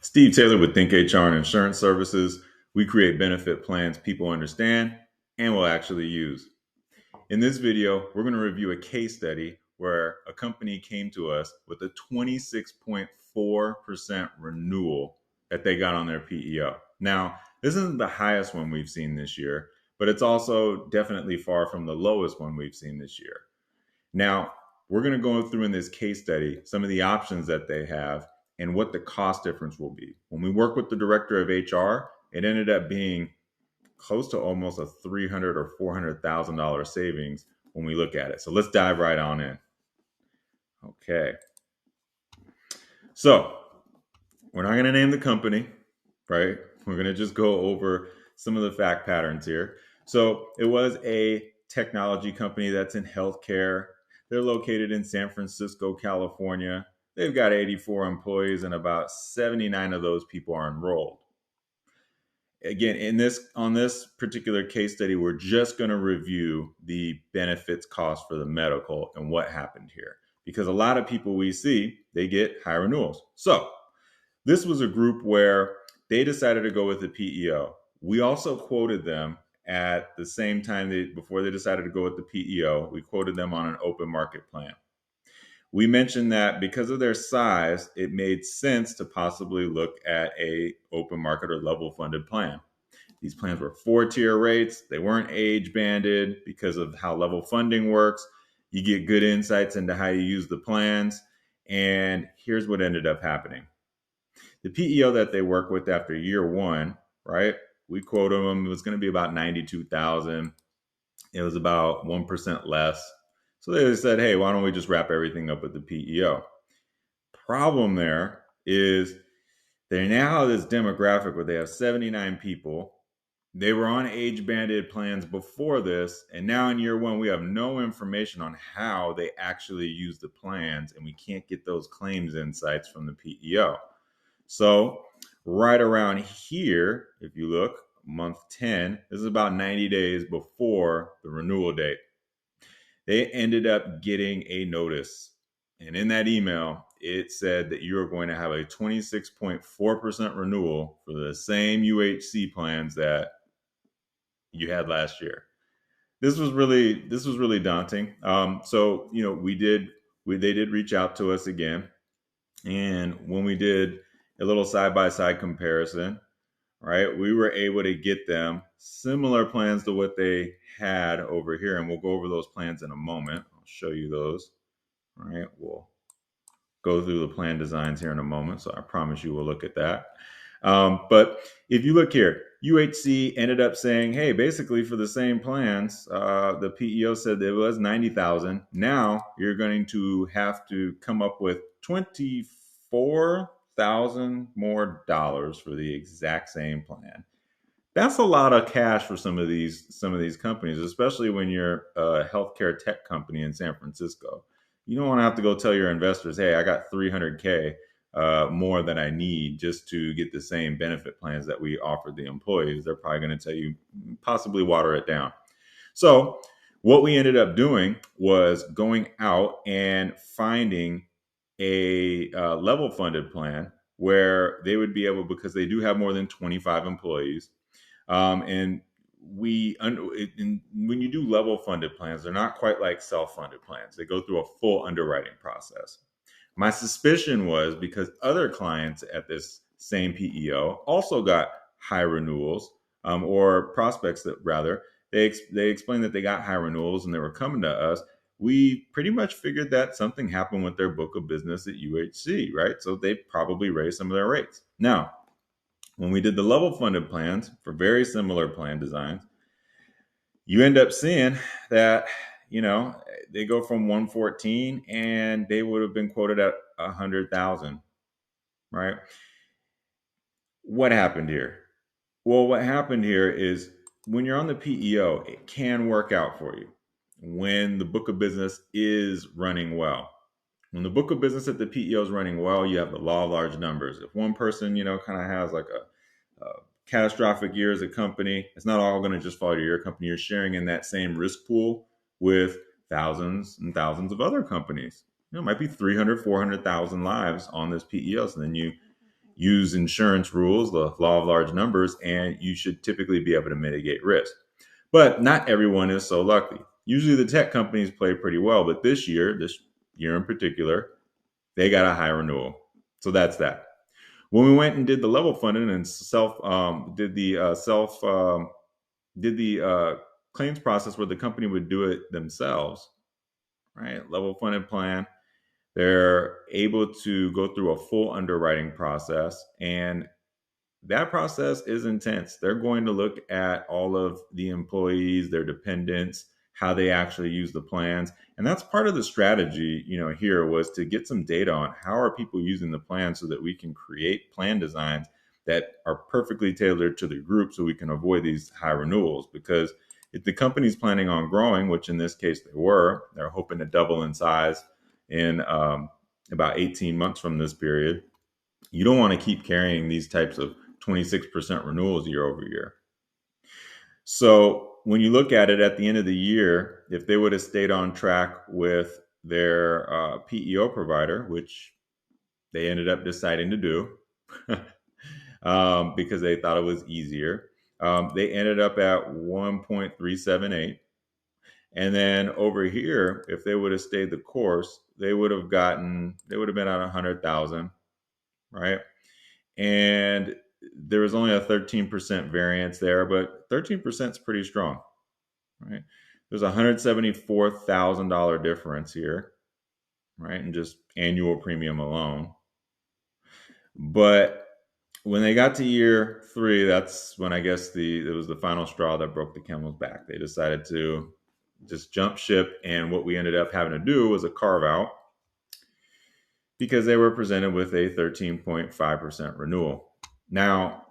Steve Taylor with Think HR and Insurance Services. We create benefit plans people understand and will actually use. In this video, we're going to review a case study where a company came to us with a 26.4% renewal that they got on their PEO. Now, this isn't the highest one we've seen this year, but it's also definitely far from the lowest one we've seen this year. Now, we're going to go through in this case study some of the options that they have and what the cost difference will be. When we work with the director of HR, it ended up being close to almost a $300,000 or $400,000 savings when we look at it. So let's dive right on in. Okay. So we're not going to name the company, right? We're going to just go over some of the fact patterns here. So it was a technology company that's in healthcare. They're located in San Francisco, California. They've got 84 employees and about 79 of those people are enrolled. Again, on this particular case study, we're just going to review the benefits cost for the medical and what happened here. Because a lot of people we see, they get high renewals. So this was a group where they decided to go with the PEO. We also quoted them at the same time before they decided to go with the PEO. We quoted them on an open market plan. We mentioned that because of their size, it made sense to possibly look at a open market or level funded plan. These plans were 4-tier rates. They weren't age banded because of how level funding works. You get good insights into how you use the plans. And here's what ended up happening. The PEO that they work with after year one, right? We quoted them, it was going to be about 92,000. It was about 1% less. So they said, hey, why don't we just wrap everything up with the PEO? Problem there is they now have this demographic where they have 79 people. They were on age banded plans before this. And now in year one, we have no information on how they actually use the plans. And we can't get those claims insights from the PEO. So right around here, if you look, month 10, this is about 90 days before the renewal date. They ended up getting a notice. And in that email, it said that you are going to have a 26.4% renewal for the same UHC plans that you had last year. This was really daunting. So they did reach out to us again, and when we did a little side by side comparison, right, we were able to get them similar plans to what they had over here, and we'll go over those plans in a moment. I'll show you those. All right, we'll go through the plan designs here in a moment, so I promise you we'll look at that. But if you look here, UHC ended up saying, hey, basically for the same plans, the PEO said it was 90,000. Now you're going to have to come up with 24,000 more dollars for the exact same plan. That's a lot of cash for some of these companies, especially when you're a healthcare tech company in San Francisco. You don't want to have to go tell your investors, hey, I got 300K more than I need just to get the same benefit plans that we offered the employees. They're probably going to tell you possibly water it down. So what we ended up doing was going out and finding a level funded plan where they would be able, because they do have more than 25 employees. And when you do level funded plans, they're not quite like self-funded plans. They go through a full underwriting process. My suspicion was because other clients at this same PEO also got high renewals, or prospects that rather, they explained that they got high renewals and they were coming to us. We pretty much figured that something happened with their book of business at UHC, right? So they probably raised some of their rates. Now, when we did the level funded plans for very similar plan designs, you end up seeing that, they go from 114 and they would have been quoted at 100,000, right? What happened here? Well, what happened here is when you're on the PEO, it can work out for you when the book of business is running well. When the book of business at the PEO is running well, you have the law of large numbers. If one person, kind of has like a catastrophic year as a company, it's not all going to just fall to your company. You're sharing in that same risk pool with thousands and thousands of other companies. It might be 300, 400,000 lives on this PEO. So then you use insurance rules, the law of large numbers, and you should typically be able to mitigate risk. But not everyone is so lucky. Usually the tech companies play pretty well, but this year in particular, they got a high renewal. So that's that. When we went and did the level funding and did the claims process where the company would do it themselves, right? Level funded plan. They're able to go through a full underwriting process, and that process is intense. They're going to look at all of the employees, their dependents, how they actually use the plans. And that's part of the strategy, here was to get some data on how are people using the plan so that we can create plan designs that are perfectly tailored to the group so we can avoid these high renewals. Because if the company's planning on growing, which in this case they're hoping to double in size in about 18 months from this period. You don't want to keep carrying these types of 26% renewals year over year. So when you look at it at the end of the year, if they would have stayed on track with their PEO provider, which they ended up deciding to do because they thought it was easier, they ended up at 1.378. And then over here, if they would have stayed the course, they would have been at 100,000, right? And there was only a 13% variance there, but 13% is pretty strong, right? There's a $174,000 difference here, right? And just annual premium alone. But when they got to year 3, that's when I guess it was the final straw that broke the camel's back. They decided to just jump ship, and what we ended up having to do was a carve out because they were presented with a 13.5% renewal. Now,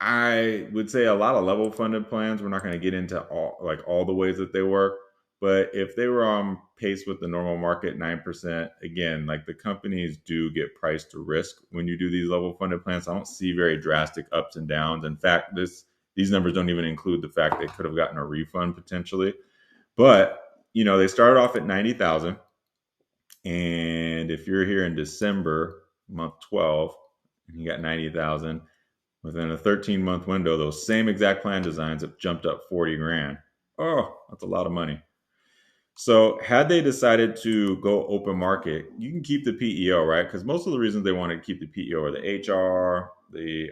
I would say a lot of level funded plans, we're not going to get into all the ways that they work, but if they were on pace with the normal market 9%, again, like the companies do get priced to risk when you do these level funded plans. I don't see very drastic ups and downs. In fact, these numbers don't even include the fact they could have gotten a refund potentially. But, they started off at 90,000. And if you're here in December, month 12, and you got 90,000, within a 13-month window, those same exact plan designs have jumped up 40 grand. Oh, that's a lot of money. So had they decided to go open market, you can keep the PEO, right? Because most of the reasons they wanted to keep the PEO are the HR, they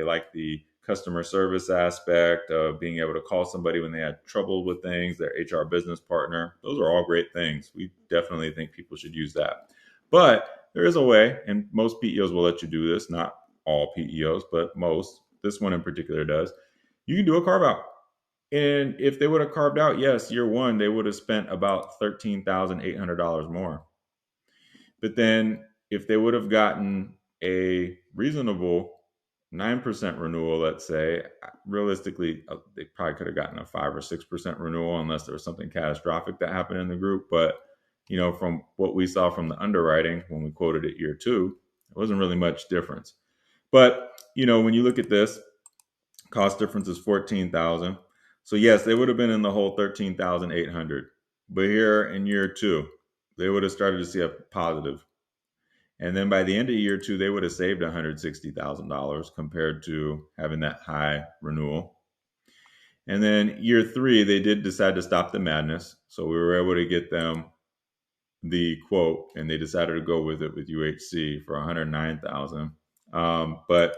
like the customer service aspect of being able to call somebody when they had trouble with things, their HR business partner. Those are all great things. We definitely think people should use that. But there is a way, and most PEOs will let you do this, not all PEOs, but most. This one in particular does. You can do a carve out. And if they would have carved out, yes, year 1, they would have spent about $13,800 more. But then if they would have gotten a reasonable 9% renewal, let's say, realistically, they probably could have gotten a 5 or 6% renewal unless there was something catastrophic that happened in the group. But, from what we saw from the underwriting when we quoted it year 2, it wasn't really much difference. But, when you look at this, cost difference is 14,000. So yes, they would have been in the whole 13,800. But here in year 2, they would have started to see a positive. And then by the end of year 2, they would have saved $160,000 compared to having that high renewal. And then year 3, they did decide to stop the madness. So we were able to get them the quote, and they decided to go with it with UHC for 109,000. But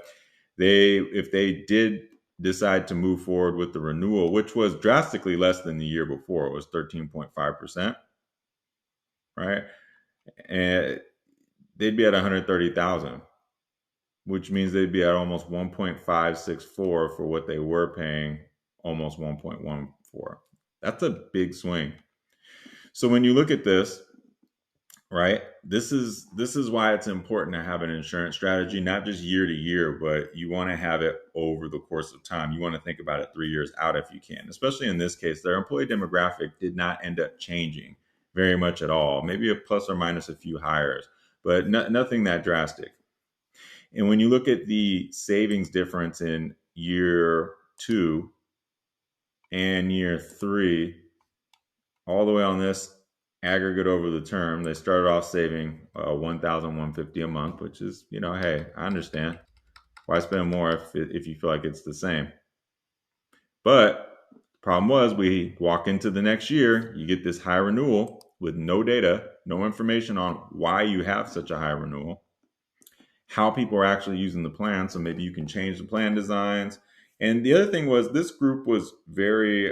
if they did decide to move forward with the renewal, which was drastically less than the year before, it was 13.5%, right? And they'd be at 130,000, which means they'd be at almost 1.564 for what they were paying, almost 1.14. That's a big swing. So when you look at this, right, this is why it's important to have an insurance strategy, not just year to year, but you want to have it over the course of time. You want to think about it 3 years out if you can. Especially in this case, their employee demographic did not end up changing very much at all. Maybe a plus or minus a few hires, but nothing that drastic. And when you look at the savings difference in year 2 and year 3, all the way on this aggregate over the term, they started off saving $1,150 a month, which is, hey, I understand. Why spend more if you feel like it's the same? But the problem was we walk into the next year, you get this high renewal with no data, no information on why you have such a high renewal, how people are actually using the plan. So maybe you can change the plan designs. And the other thing was this group was very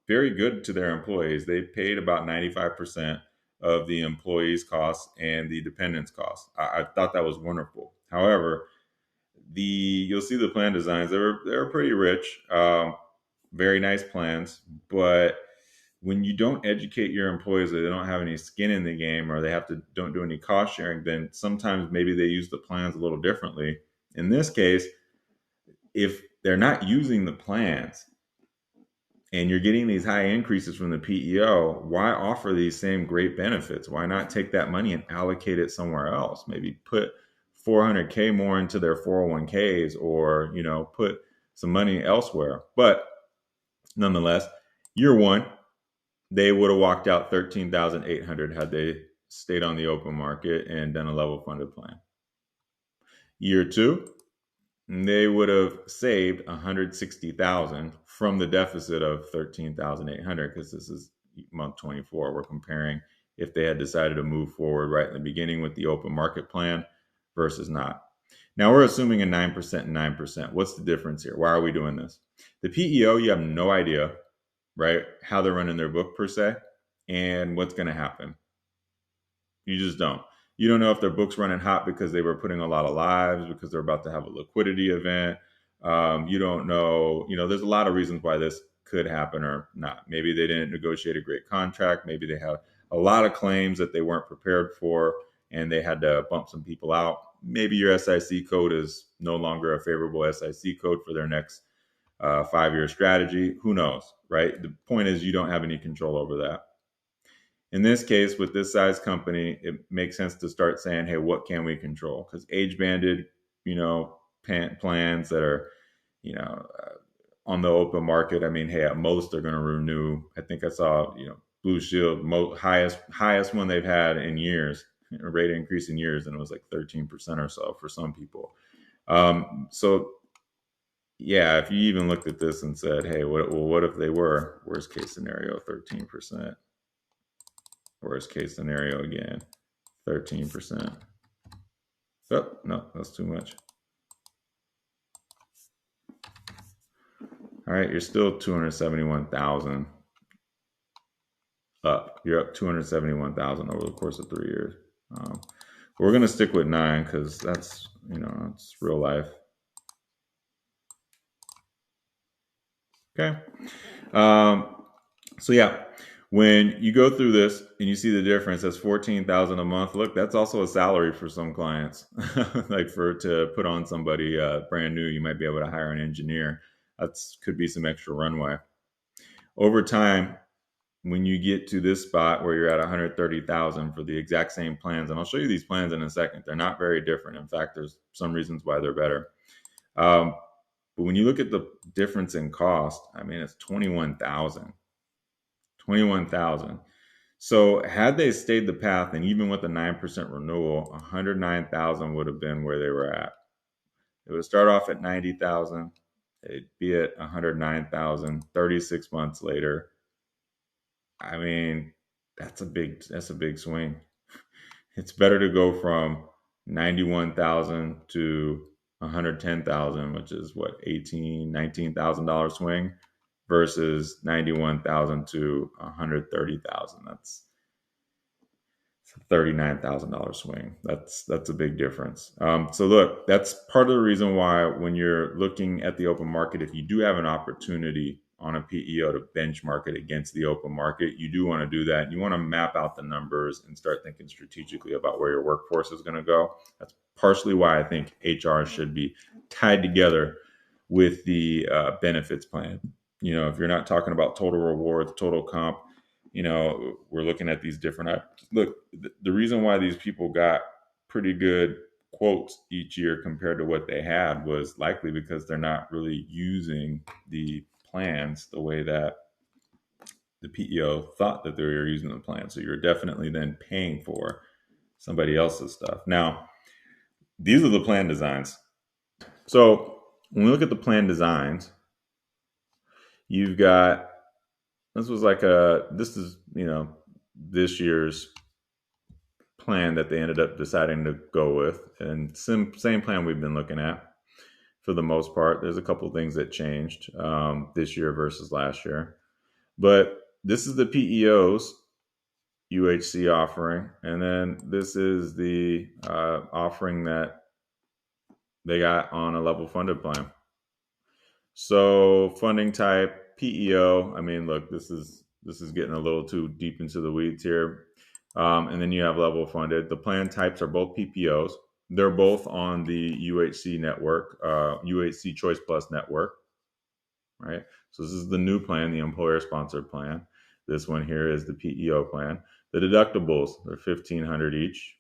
good to their employees. They paid about 95% of the employees' costs and the dependents' costs. I thought that was wonderful. However, you'll see the plan designs. They were pretty rich, very nice plans, but when you don't educate your employees or they don't have any skin in the game or they don't do any cost sharing, then sometimes maybe they use the plans a little differently. In this case, if they're not using the plans and you're getting these high increases from the PEO, why offer these same great benefits? Why not take that money and allocate it somewhere else? Maybe put 400K more into their 401ks, or put some money elsewhere. But nonetheless, year one, they would have walked out 13,800 had they stayed on the open market and done a level funded plan. Year two, they would have saved 160,000 from the deficit of 13,800, because this is month 24. We're comparing if they had decided to move forward right in the beginning with the open market plan versus not. Now we're assuming a 9% and 9%. What's the difference here? Why are we doing this? The PEO, you have no idea, right, how they're running their book per se and what's going to happen. You just don't. You don't know if their book's running hot because they were putting a lot of lives, because they're about to have a liquidity event. You don't know, there's a lot of reasons why this could happen or not. Maybe they didn't negotiate a great contract. Maybe they have a lot of claims that they weren't prepared for and they had to bump some people out. Maybe your SIC code is no longer a favorable SIC code for their next 5-year strategy. Who knows, right? The point is you don't have any control over that. In this case, with this size company, it makes sense to start saying, hey, what can we control? Because age banded, plans that are, on the open market, I mean, hey, at most they're going to renew. I think I saw, Blue Shield, highest one they've had in years, a rate increase in years, and it was like 13% or so for some people. So yeah, if you even looked at this and said, hey, what if they were worst case scenario, 13%? Worst case scenario again, 13%. Oh, no, that's too much. All right, you're still 271,000 up. You're up 271,000 over the course of 3 years. We're going to stick with 9 because that's, it's real life. Okay. So yeah, when you go through this and you see the difference, that's 14,000 a month. Look, that's also a salary for some clients. Like to put on somebody brand new, you might be able to hire an engineer. Could be some extra runway. Over time, when you get to this spot where you're at 130,000 for the exact same plans, and I'll show you these plans in a second, they're not very different. In fact, there's some reasons why they're better. But when you look at the difference in cost, I mean, it's 21,000. 21,000. So had they stayed the path, and even with the 9% renewal, 109,000 would have been where they were at. It would start off at 90,000. It'd be at 109,000 36 months later. I mean, that's a big swing. It's better to go from 91,000 to 110,000, which is what, $19,000 swing, versus 91,000 to 130,000. That's a $39,000 swing. That's a big difference. So look, that's part of the reason why when you're looking at the open market, if you do have an opportunity on a PEO to benchmark it against the open market, you do want to do that. You want to map out the numbers and start thinking strategically about where your workforce is going to go. That's partially why I think HR should be tied together with the benefits plan. If you're not talking about total rewards, total comp, we're looking at these different. Look, the reason why these people got pretty good quotes each year compared to what they had was likely because they're not really using the plans the way that the PEO thought that they were using the plan. So you're definitely then paying for somebody else's stuff. Now, these are the plan designs. So when we look at the plan designs, you've got this is this year's plan that they ended up deciding to go with, and same plan we've been looking at for the most part. There's a couple of things that changed this year versus last year, but this is the PEO's UHC offering, and then this is the offering that they got on a level funded plan. So funding type PEO. I mean, look, this is getting a little too deep into the weeds here. And then you have level funded. The plan types are both PPOs. They're both on the UHC network, UHC Choice Plus network, right? So this is the new plan, the employer sponsored plan. This one here is the PEO plan. The deductibles are $1,500 each.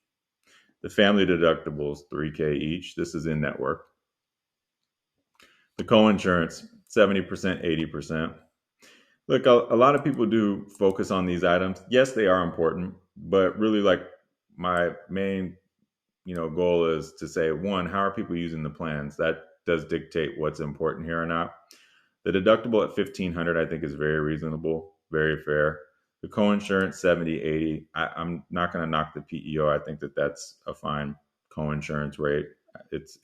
The family deductibles $3K each. This is in network. The co-insurance 70%, 80%. Look, a lot of people do focus on these items. Yes, they are important, but really, like, my main goal is to say, one, how are people using the plans? That does dictate what's important here or not. The deductible at 1,500 I think is very reasonable, very fair. The co-insurance 70, 80. I'm not going to knock the PEO. I think that that's a fine co-insurance rate. It's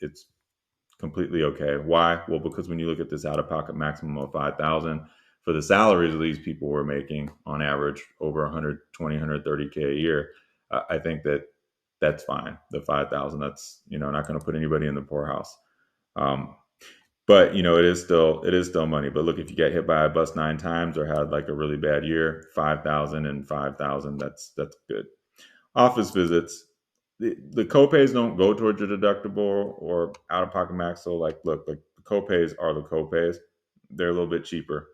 completely okay. Why? Well, because when you look at this out-of-pocket maximum of 5,000 for the salaries these people were making on average over 120, 130K a year, I think that that's fine. The 5,000, that's not going to put anybody in the poorhouse. But it is still money. But look, if you get hit by a bus 9 times or had like a really bad year, 5,000 and 5,000, that's good. Office visits, the copays don't go towards your deductible or out of pocket max. So look, the copays are the copays. They're a little bit cheaper.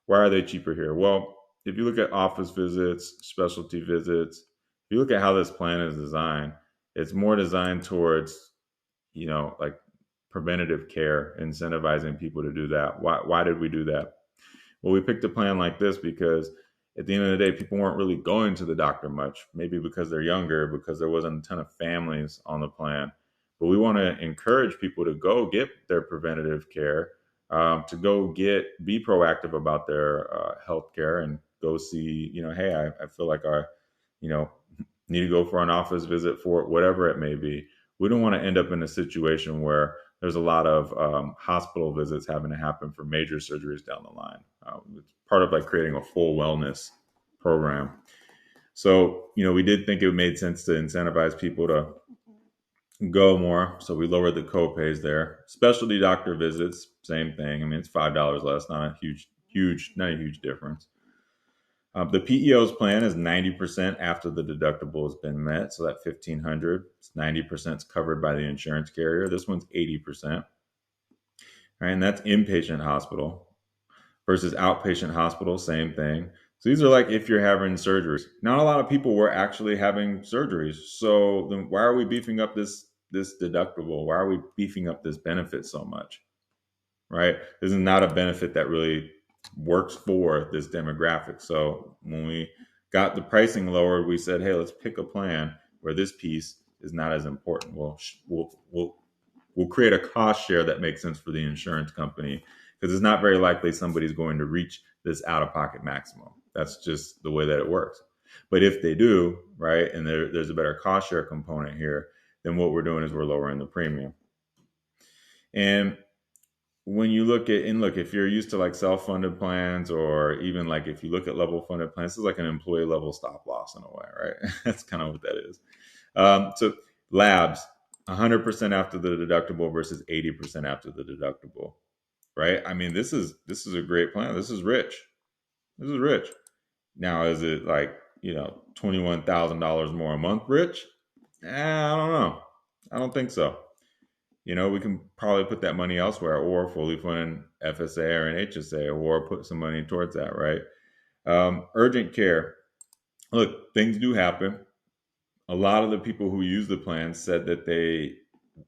Why are they cheaper here? Well, if you look at office visits, specialty visits, if you look at how this plan is designed, it's more designed towards, like preventative care, incentivizing people to do that. Why did we do that? Well, we picked a plan like this because at the end of the day, people weren't really going to the doctor much, maybe because they're younger, because there wasn't a ton of families on the plan. But we want to encourage people to go get their preventative care, to be proactive about their health care and go see, hey, I feel like I, you know, need to go for an office visit for whatever it may be. We don't want to end up in a situation where there's a lot of hospital visits having to happen for major surgeries down the line. It's part of like creating a full wellness program. So, we did think it made sense to incentivize people to go more. So we lowered the copays there. Specialty doctor visits, same thing. I mean, it's $5 less, not a huge difference. The PEO's plan is 90% after the deductible has been met. So that 1,500, it's 90% covered by the insurance carrier. This one's 80%. Right, and that's inpatient hospital versus outpatient hospital, same thing. So these are like if you're having surgeries. Not a lot of people were actually having surgeries. So then why are we beefing up this deductible? Why are we beefing up this benefit so much? Right? This is not a benefit that really works for this demographic. So when we got the pricing lowered, we said, hey, let's pick a plan where this piece is not as important. We'll create a cost share that makes sense for the insurance company, because it's not very likely somebody's going to reach this out-of-pocket maximum. That's just the way that it works. But if they do, right, and there's a better cost share component here, then what we're doing is we're lowering the premium. And when you look if you're used to like self-funded plans, or even like if you look at level funded plans, this is like an employee level stop loss in a way, right? That's kind of what that is. So labs, 100% after the deductible versus 80% after the deductible, right? I mean, this is a great plan. This is rich. Now, is it like, $21,000 more a month rich? I don't know. I don't think so. We can probably put that money elsewhere, or fully fund an FSA or an HSA, or put some money towards that, right? Urgent care. Look, things do happen. A lot of the people who use the plan said that they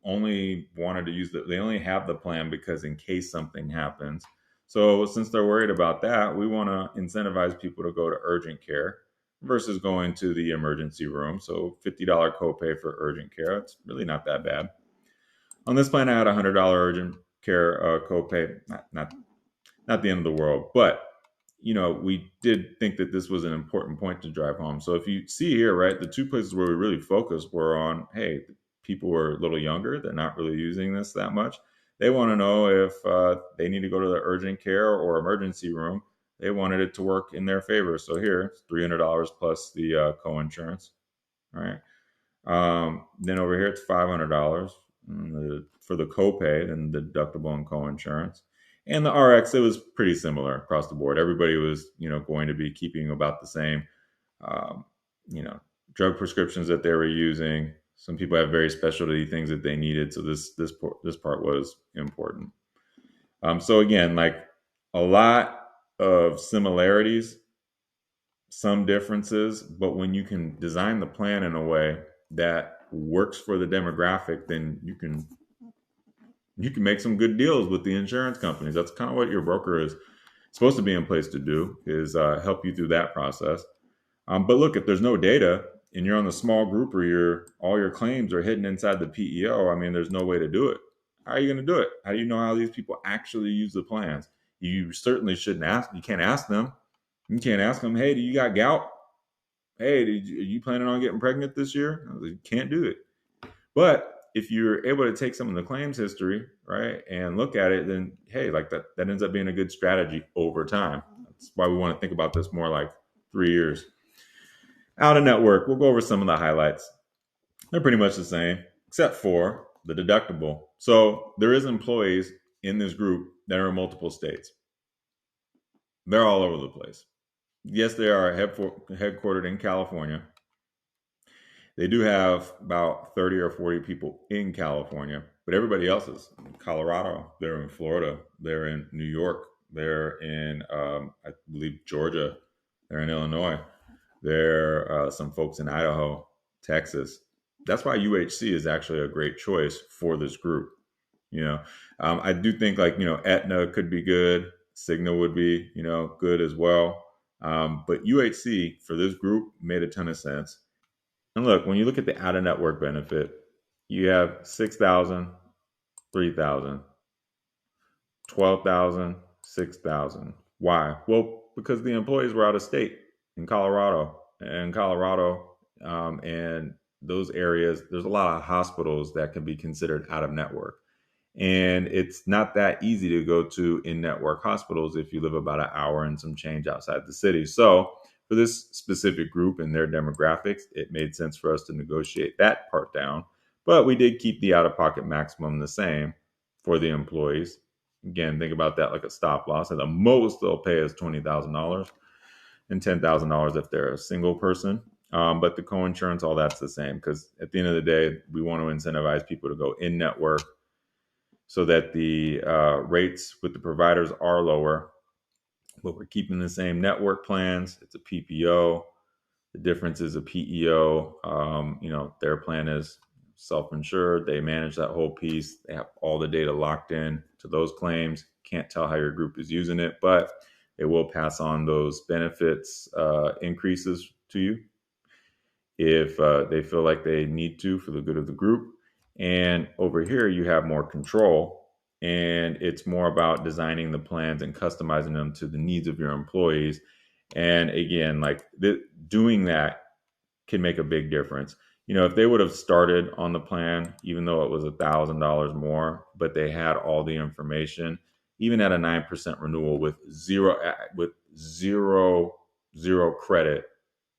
only wanted to they only have the plan because in case something happens. So since they're worried about that, we want to incentivize people to go to urgent care versus going to the emergency room. So $50 copay for urgent care, it's really not that bad. On this plan, I had $100 urgent care copay. Not the end of the world, but we did think that this was an important point to drive home. So if you see here, right, the two places where we really focused were on, hey, people were a little younger, they're not really using this that much. They want to know if they need to go to the urgent care or emergency room. They wanted it to work in their favor. So here, it's $300 plus the co-insurance, right? Then over here, it's $500 for the copay and the deductible and co-insurance. And the RX, it was pretty similar across the board. Everybody was, going to be keeping about the same, um, you know, drug prescriptions that they were using. Some people have very specialty things that they needed, so this part was important. So again, like a lot of similarities, some differences, but when you can design the plan in a way that works for the demographic, then you can make some good deals with the insurance companies. That's kind of what your broker is supposed to be in place to do, is help you through that process. But look, if there's no data and you're on the small group or all your claims are hidden inside the PEO, I mean, there's no way to do it. How are you going to do it? How do you know how these people actually use the plans? You certainly shouldn't ask. You can't ask them. You can't ask them, hey, do you got gout? Hey, are you planning on getting pregnant this year? You can't do it. But if you're able to take some of the claims history, right, and look at it, then hey, like that ends up being a good strategy over time. That's why we want to think about this more like 3 years. Out of network, we'll go over some of the highlights. They're pretty much the same, except for the deductible. So there is employees in this group that are in multiple states. They're all over the place. Yes, they are headquartered in California. They do have about 30 or 40 people in California, but everybody else is in Colorado. They're in Florida. They're in New York. They're in, I believe, Georgia. They're in Illinois. There are some folks in Idaho, Texas. That's why UHC is actually a great choice for this group. I do think Aetna could be good. Cigna would be, good as well. But UHC for this group made a ton of sense. And look, when you look at the out of network benefit, you have 6,000, 3,000, 12,000, 6,000. Why? Well, because the employees were out of state in Colorado. And those areas, there's a lot of hospitals that can be considered out of network. And it's not that easy to go to in-network hospitals if you live about an hour and some change outside the city. So for this specific group and their demographics, it made sense for us to negotiate that part down. But we did keep the out-of-pocket maximum the same for the employees. Again, think about that like a stop loss. At the most they'll pay is $20,000 and $10,000 if they're a single person. But the co-insurance, all that's the same, because at the end of the day, we want to incentivize people to go in-network so that the rates with the providers are lower, but we're keeping the same network plans. It's a PPO. The difference is a PEO. Their plan is self-insured. They manage that whole piece. They have all the data locked in to those claims. Can't tell how your group is using it, but they will pass on those benefits increases to you if they feel like they need to for the good of the group. And over here, you have more control, and it's more about designing the plans and customizing them to the needs of your employees. And again, doing that can make a big difference. If they would have started on the plan, even though it was $1,000 more, but they had all the information, even at a 9% renewal with zero credit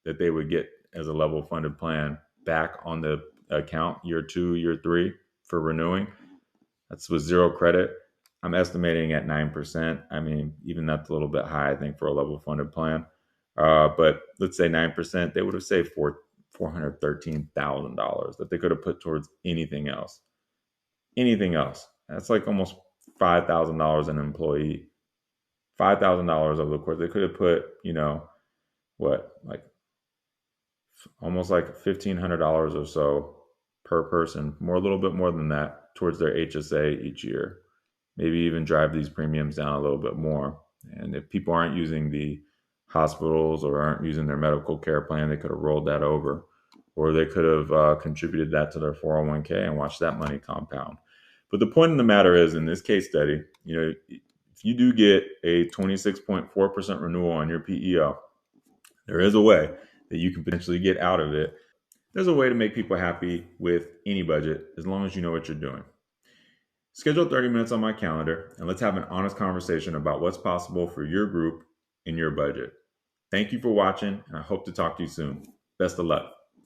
that they would get as a level funded plan back on the account year 2, year 3 for renewing. That's with zero credit. I'm estimating at 9%. I mean, even that's a little bit high, I think, for a level funded plan. But let's say 9%, they would have saved $413,000 that they could have put towards anything else. Anything else. That's like almost $5,000 an employee. $5,000 over the course. They could have put, almost like $1,500 or so per person, a little bit more than that, towards their HSA each year. Maybe even drive these premiums down a little bit more. And if people aren't using the hospitals or aren't using their medical care plan, they could have rolled that over, or they could have contributed that to their 401k and watched that money compound. But the point of the matter is, in this case study, if you do get a 26.4% renewal on your PEO, there is a way that you can potentially get out of it. There's a way to make people happy with any budget as long as you know what you're doing. Schedule 30 minutes on my calendar and let's have an honest conversation about what's possible for your group and your budget. Thank you for watching, and I hope to talk to you soon. Best of luck.